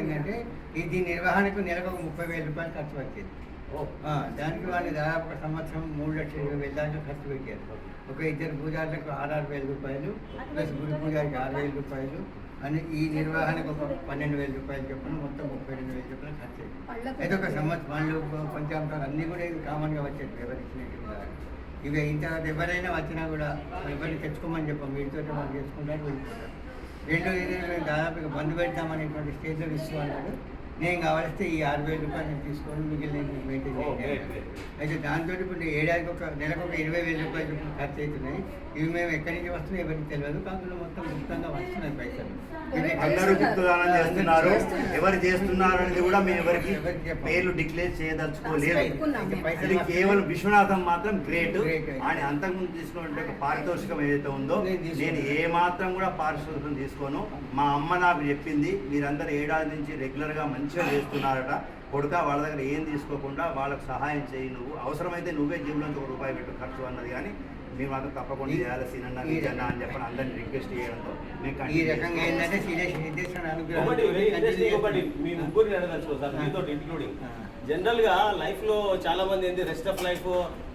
ఏంటంటే దీని నిర్వహణకు నెలకు 30,000 రూపాయలు ఖర్చు వచ్చింది. దానికి వాళ్ళు దాదాపు ఒక సంవత్సరం 3,20,000 దాకా ఖర్చు పెట్టారు. ఒక ఇద్దరు పూజారులకు 6,000 రూపాయలు ప్లస్ గుడి పూజారికి 6,000 రూపాయలు అని ఈ నిర్వహణకు ఒక 12,000 రూపాయలు చొప్పున మొత్తం 32,000 చొప్పున ఖర్చు అయింది. అయితే ఒక సంవత్సరం వాళ్ళు పంచాంశాలు అన్నీ కూడా ఇది కామన్గా వచ్చేది ఎవరిచ్చినట్టు. ఇవి అయిన తర్వాత ఎవరైనా వచ్చినా కూడా ఎవరిని తెచ్చుకోమని చెప్పాం, వీటితో వాళ్ళు చేసుకుంటారు వెళ్ళిపోతారు. రెండు దాదాపుగా బంద్ పెడతామనేటువంటి స్టేజ్లో ఇస్తూ అన్నాడు. నేను కావాలిస్తే ఈ 6,000 రూపాయలు నేను తీసుకొని మిగిలిన మెయింటైన్ చేయాలి. అయితే దాంతో ఇప్పుడు ఏడాదికి నెలకు ఒక 20,000 రూపాయలు ఖర్చు అవుతున్నాయి. ఇవి మేము ఎక్కడి నుంచి వస్తున్నాయి ఎవరికి తెలియదు, కాకుండా మొత్తం గుప్తంగా వస్తున్నాయి పైసలు. అందరూ గుప్తదానం చేస్తున్నారు. ఎవరు చేస్తున్నారు అనేది కూడా మేము ఎవరికి పేర్లు డిక్లేర్ చేయదలుచుకోలేదు. ఇది కేవలం విశ్వనాథం మాత్రం గ్రేట్. ఆయన అంతకుముందు తీసుకున్న ఒక పారితోషికం ఏదైతే ఉందో నేను ఏ మాత్రం కూడా పారితోషికం తీసుకోను. మా అమ్మ నాకు చెప్పింది, మీరందరూ ఏడాది నుంచి రెగ్యులర్గా మంచిగా చేస్తున్నారట కొడుక, వాళ్ళ దగ్గర ఏం తీసుకోకుండా వాళ్ళకు సహాయం చేయి, నువ్వు అవసరమైతే నువ్వే జీవులంతో ₹1 పెట్టు ఖర్చు అన్నది. కానీ మీరు మాత్రం తప్పకుండా చేయాలి సీనన్న నిజన్న అని చెప్పని అందరినీ రిక్వెస్ట్ చేయడంతో ఈ రకంగా ఏంటంటే మీ ముగ్గురిని అడగదలుచుకోవాలి మీతో ఇంక్లూడింగ్. జనరల్ గా లైఫ్ లో చాలా మంది ఏంటి రెస్ట్ ఆఫ్ లైఫ్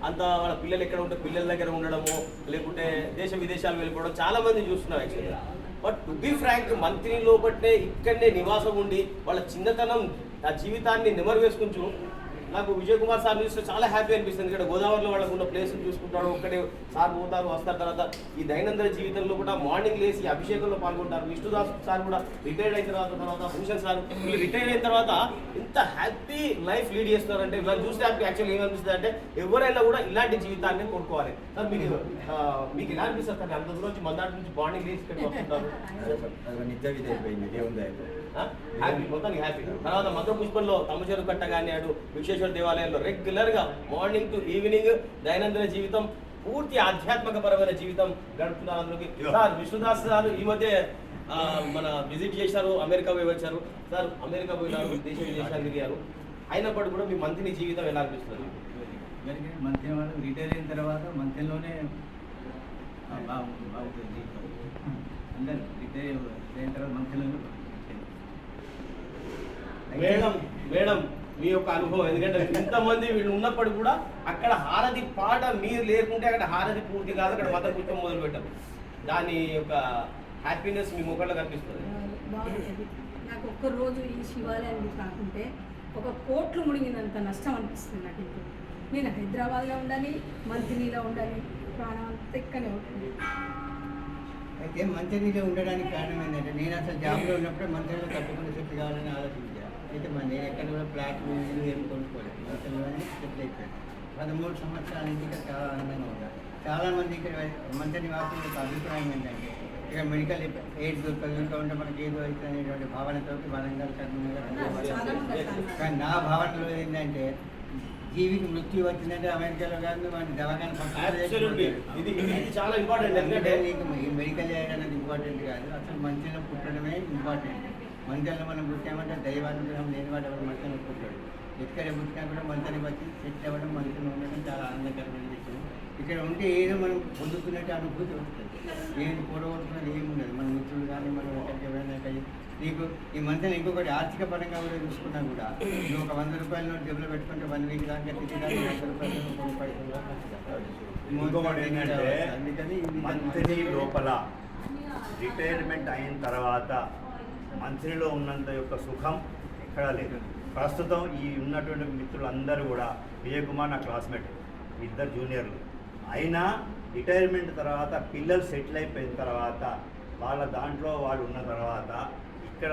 అంతా వాళ్ళ పిల్లలు ఎక్కడ ఉంటే పిల్లల దగ్గర ఉండడము, లేకుంటే దేశ విదేశాలు వెళ్ళిపోవడం చాలా మంది చూస్తున్నాం యాక్చువల్గా. బట్ టు బి ఫ్రాంక్, మంత్రి లోపట్నే ఇక్కడనే నివాసం ఉండి వాళ్ళ చిన్నతనం ఆ జీవితాన్ని నెమరు వేసుకుంటూ నాకు విజయ్ కుమార్ సార్ చూస్తే చాలా హ్యాపీ అనిపిస్తుంది. ఇక్కడ గోదావరిలో వాళ్ళకు ఉన్న ప్లేస్ చూసుకుంటాడు, ఒక్కడే సార్ పోతారు వస్తారు. తర్వాత ఈ దైనందిన జీవితంలో కూడా మార్నింగ్ లేసి అభిషేకంలో పాల్గొంటారు. విష్ణుదాస్ సార్ కూడా రిటైర్డ్ అయిన తర్వాత భూషణ్ సార్ వీళ్ళు రిటైర్డ్ అయిన తర్వాత ఇంత హ్యాపీ లైఫ్ లీడ్ చేస్తున్నారంటే వీళ్ళని చూస్తే యాక్చువల్లీ ఏమనిపిస్తుంది అంటే ఎవరైనా కూడా ఇలాంటి జీవితాన్ని కోరుకోవాలి. సార్ మీకు ఎలా అనిపిస్తుంది సార్? అంత దూరం నుంచి మందాటి నుంచి మార్నింగ్ లేసి ఇక్కడికి వస్తుంటారు, హ్యాపీ మొత్తానికి హ్యాపీ. తర్వాత మధు పుష్పంలో తమచెరు కట్ట కానివాడు విశ్వేశ్వర దేవాలయంలో రెగ్యులర్గా మార్నింగ్ టు ఈవినింగ్ దైనందిన జీవితం పూర్తి ఆధ్యాత్మికపరమైన జీవితం గడుపుతున్నారు అందరికి. సార్ విష్ణుదాస్ సార్ ఈ మధ్య మన విజిట్ చేశారు, అమెరికా పోయి వచ్చారు. సార్ అమెరికా పోయినారు, దేశ విదేశాలు తిరిగారు. అయినప్పటికీ కూడా మీ మంత్రి జీవితం ఎలా అనిపిస్తుంది? మంత్రి వాళ్ళు రిటైర్ అయిన తర్వాత మంత్రిలోనే బాగుంటుంది. అందరు రిటైర్ అయిన తర్వాత మంత్రిలోనే. మేడం మీ యొక్క అనుభవం, ఎందుకంటే ఇంతమంది వీళ్ళు ఉన్నప్పటికీ కూడా అక్కడ హారతి పాట మీరు లేకుంటే అక్కడ హారతి పూర్తి కాదు, అక్కడ మత కూర్చొని మొదలు పెట్టారు. దాని యొక్క హ్యాపీనెస్ మీ ముఖంలో కనిపిస్తుంది. నాకు ఒక్కరోజు ఈ శివాలయాన్ని కాకుంటే ఒక కోట్లు మునిగినంత నష్టం అనిపిస్తుంది నాకు. ఇప్పుడు నేను హైదరాబాద్లో ఉండాలి, మంత్రిలో ఉండాలి, ప్రాణం అంతా ఇక్కడే ఉంటుంది. అయితే మంత్రిలో ఉండడానికి కారణం ఏంటంటే నేను అసలు జాబ్లో ఉన్నప్పుడే మంత్రిలో తప్పకుండా సెటిల్ కావాలని ఆలోచించాను. అయితే నేను ఎక్కడ కూడా ఫ్లాట్ ఏం కొనుక్కోలేదు, మంత్రిలోనే సెటిల్ అయిపోయాను. 13 సంవత్సరాల నుంచి ఇక్కడ చాలా ఆనందంగా ఉన్నారు. చాలామంది ఇక్కడ మంత్రి నివాసుల యొక్క అభిప్రాయం ఏంటంటే ఇక్కడ మెడికల్ ఎయిడ్ దొరకదు ఉంటే మనకి ఏదో అవుతుంది అనేటువంటి భావనతో వరంగల్ కర్నూలు. కానీ నా భావనలో ఏంటంటే జీవికి మృత్యు వచ్చిందంటే అమెరికాలో కానీ మన దవాఖాన చాలా ఇంపార్టెంట్. ఎందుకంటే మెడికల్ ఎయిడ్ అనేది ఇంపార్టెంట్ కాదు, అసలు మంచిగా పుట్టడమే ఇంపార్టెంట్. మంచిగా మనం పుట్టామంటే దైవానుగ్రహం లేని వాడు ఎవరు మంచిగా పుట్టాడు. ఎక్కడ పుట్టినా కూడా మంచిని బట్టి సెట్ అవ్వడం, మంచిగా ఉండడం చాలా ఆనందకరమైన విషయం. ఇక్కడ ఉంటే ఏదో మనం పొందుతున్నట్టు అనుభూతి వస్తుంది. ఏది కూడగొడుతున్నది ఏమి ఉండదు. మన మిత్రులు కానీ మనం ఎక్కడికి ఎవరైనా నీకు ఈ మంత్రిని ఇంకొకటి ఆర్థిక పరంగా కూడా చూసుకున్నా కూడా నువ్వు ఒక 100 రూపాయల నోటు జబ్బులో పెట్టుకుంటే 1 వీక్ దాకా తిరిగి 100 రూపాయలు అందుకని మంత్రి లోపల రిటైర్మెంట్ అయిన తర్వాత మంత్రిలో ఉన్నంత యొక్క సుఖం ఎక్కడా లేదు. ప్రస్తుతం ఈ ఉన్నటువంటి మిత్రులందరూ కూడా విజయ్ కుమార్ నా క్లాస్మేట్, ఇద్దరు జూనియర్లు అయినా రిటైర్మెంట్ తర్వాత పిల్లలు సెటిల్ అయిపోయిన తర్వాత వాళ్ళ దాంట్లో వాళ్ళు ఉన్న తర్వాత ఇక్కడ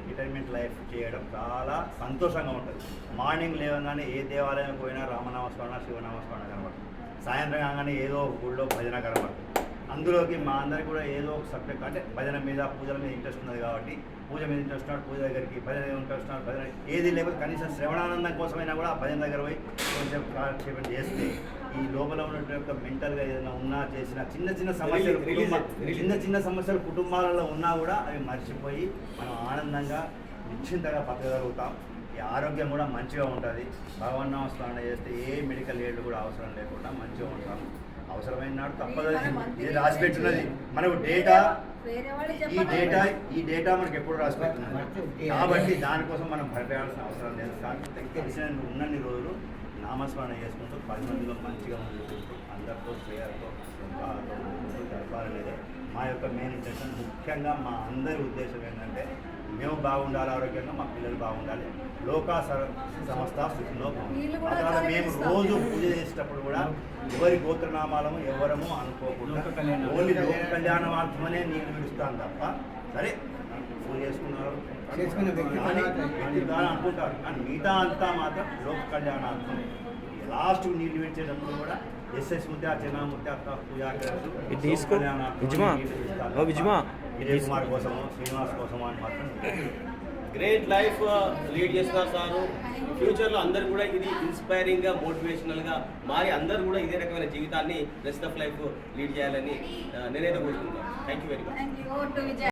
రిటైర్మెంట్ లైఫ్ చేయడం చాలా సంతోషంగా ఉంటుంది. మార్నింగ్ లేవగానే ఏ దేవాలయం పోయినా రామనామస్మరణ శివనామస్మరణ కనబడుతుంది. సాయంత్రం కాగానే ఏదో ఒక గుడిలో భజన కనబడుతుంది. అందులోకి మా అందరికి కూడా ఏదో ఒక సబ్జెక్ట్ అంటే భజన మీద పూజల మీద ఇంట్రెస్ట్ ఉన్నది కాబట్టి పూజ మీద ఇంట్రెస్ట్ ఉన్నాడు, పూజ దగ్గరికి భజన ఇంట్రెస్ట్ ఉన్నాడు, భజన ఏది లేకపోతే కనీసం శ్రవణానందం కోసమైనా కూడా భజన దగ్గర పోయి కొంచెం కాలక్షేపం చేస్తే ఈ లోపల ఉన్నటువంటి మెంటల్గా ఏదైనా ఉన్నా చేసిన చిన్న సమస్యలు కుటుంబాలలో ఉన్నా కూడా అవి మర్చిపోయి మనం ఆనందంగా నిశ్చింతగా బతకగలుగుతాం. ఈ ఆరోగ్యం కూడా మంచిగా ఉంటుంది. భగవన్నామ స్మరణ చేస్తే ఏ మెడికల్ ఎయిడ్ కూడా అవసరం లేకుండా మంచిగా ఉంటాం. అవసరమైన నాడు తప్పదు. ఇది రాసి పెట్టున్నది మనకు డేటా. వేరే వాళ్ళు ఈ డేటా మనకి ఎప్పుడు రాసి పెట్టున్నది కాబట్టి దానికోసం మనం భయపడాల్సిన అవసరం లేదు. కానీ తెలిసిన ఉన్నన్ని రోజులు నామస్మరణ చేసుకుంటూ 10 మందిలో మంచిగా ఉంటూ అందరితో శ్రేయర్తో గడపాలనేది మా యొక్క మెయిన్ ఇంటెన్షన్. ముఖ్యంగా మా అందరి ఉద్దేశం ఏంటంటే మేము బాగుండాలి, ఆరోగ్యంగా మా పిల్లలు బాగుండాలి. లోకా సంస్థ సుఖినో అలా మేము రోజు పూజ చేసేటప్పుడు కూడా ఎవరి గోత్రనామాలము ఎవరము అనుకోకుండా ఓన్లీ లోక కళ్యాణార్థమనే నీళ్ళు విడుస్తాను తప్ప, సరే పూజ చేసుకున్నారు అనుకుంటారు కానీ మిగతా అంతా మాత్రం లోక కళ్యాణార్థం. లాస్ట్ నీళ్ళు విడిచేటప్పుడు కూడా ఎస్ఎస్ ముత్యార్చన ముత్యార్త పూజా విజయ్ కుమార్ కోసము శ్రీనివాస్ కోసము అని మాత్రం గ్రేట్ లైఫ్ లీడ్ చేస్తున్నారు సారు. ఫ్యూచర్లో అందరు కూడా ఇది ఇన్స్పైరింగ్గా మోటివేషనల్గా మారి అందరూ కూడా ఇదే రకమైన జీవితాన్ని రెస్ట్ ఆఫ్ లైఫ్ లీడ్ చేయాలని నేనైతే కోరుకుంటున్నాను. Thank you very much.